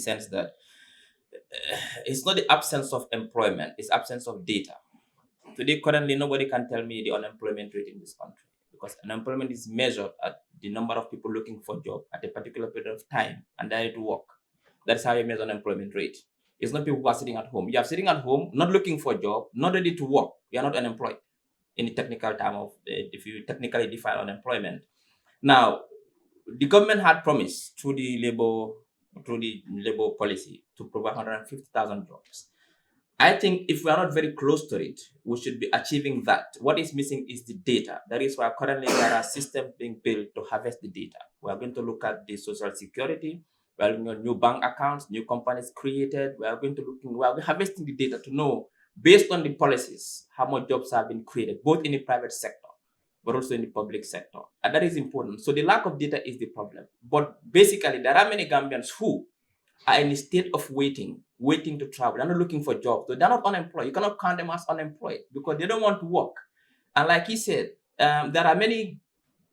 sense that it's not the absence of employment, it's absence of data. Today, currently, nobody can tell me the unemployment rate in this country because unemployment is measured at the number of people looking for a job at a particular period of time and they to work. That's how you measure unemployment rate. It's not people who are sitting at home. You are sitting at home, not looking for a job, not ready to work. You are not unemployed in the technical term of, if you technically define unemployment. Now, the government had promised through the labor policy to provide 150,000 jobs. I think if we are not very close to it, we should be achieving that. What is missing is the data. That is why currently there are systems being built to harvest the data. We are going to look at the social security. We are looking at new bank accounts, new companies created. We are harvesting the data to know, based on the policies, how much jobs have been created, both in the private sector, but also in the public sector. And that is important. So the lack of data is the problem. But basically, there are many Gambians who are in a state of waiting to travel. They're not looking for jobs. So they're not unemployed. You cannot count them as unemployed because they don't want to work. And like he said, there are many,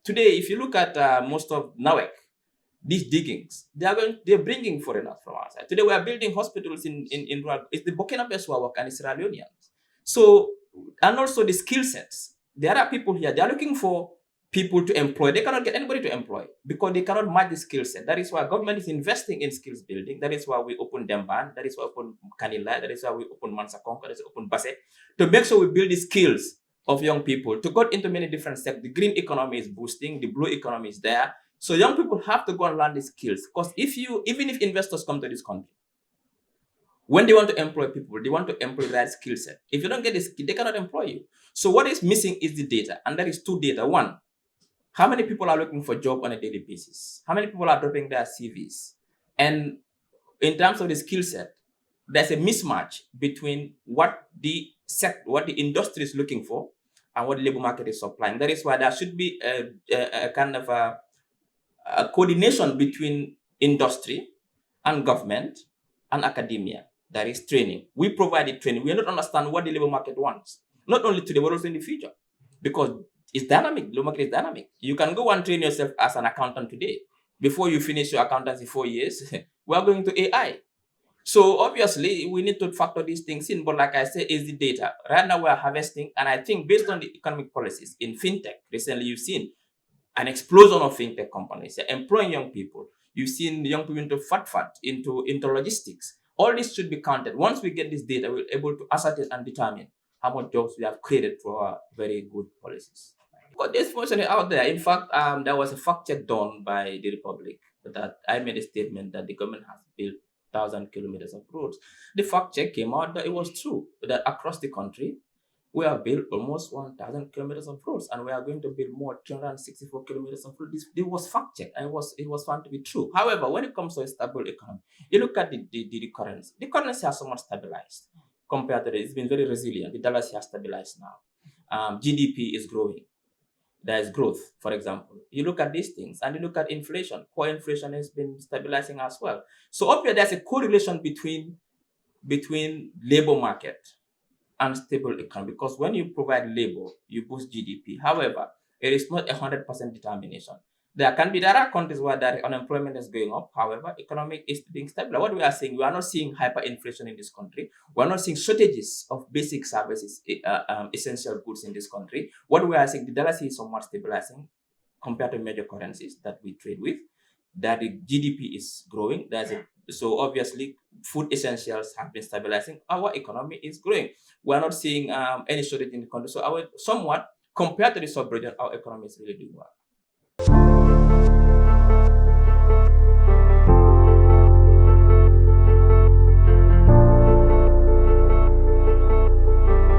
today, if you look at most of NAWEC, these diggings, they're bringing foreigners from outside. Today we are building hospitals in rural, it's the Burkina Faso work and the Sierra Leoneans. So, and also the skill sets. There are people here, they are looking for people to employ. They cannot get anybody to employ because they cannot match the skill set. That is why government is investing in skills building. That is why we open Demban. That is why we open Kanila. That is why we open Mansakonka. That is why we open Basse. To make sure we build the skills of young people to go into many different sectors. The green economy is boosting. The blue economy is there. So young people have to go and learn the skills. Because even if investors come to this country, when they want to employ people, they want to employ that skill set. If you don't get the skill, they cannot employ you. So what is missing is the data. And that is two data. One, how many people are looking for a job on a daily basis? How many people are dropping their CVs? And in terms of the skill set, there's a mismatch between what the industry is looking for and what the labor market is supplying. That is why there should be a kind of a coordination between industry and government and academia. That is training. We provide the training. We don't understand what the labor market wants, not only today, but also in the future, because it's dynamic. The labor market is dynamic. You can go and train yourself as an accountant today. Before you finish your accountancy 4 years, we are going to AI. So obviously, we need to factor these things in. But like I said, is the data. Right now, we are harvesting. And I think based on the economic policies in fintech, recently you've seen an explosion of fintech companies. They're employing young people. You've seen young people into into logistics. All this should be counted. Once we get this data, we're able to ascertain and determine how much jobs we have created for our very good policies. But this information is out there. In fact, there was a fact check done by the Republic that I made a statement that the government has built 1,000 kilometers of roads. The fact check came out that it was true, that across the country, we have built almost 1,000 kilometers of roads, and we are going to build more 364 kilometers of roads. This was fact check, and it was found to be true. However, when it comes to a stable economy, you look at the currency. The currency has somewhat stabilized compared to it's been very resilient. The dollar has stabilized now. GDP is growing. There is growth, for example. You look at these things, and you look at inflation. Core inflation has been stabilizing as well. So obviously, there's a correlation between labor market and stable economy, because when you provide labor, you boost GDP. However, it is not 100% determination. There are countries where the unemployment is going up. However, economic is being stable. What we are saying, we are not seeing hyperinflation in this country. We are not seeing shortages of basic services, essential goods in this country. What we are saying, the dollar is somewhat stabilizing compared to major currencies that we trade with. That the GDP is growing. So obviously, food essentials have been stabilizing. Our economy is growing. We are not seeing any shortage in the country. So somewhat compared to the sub-region, our economy is really doing well.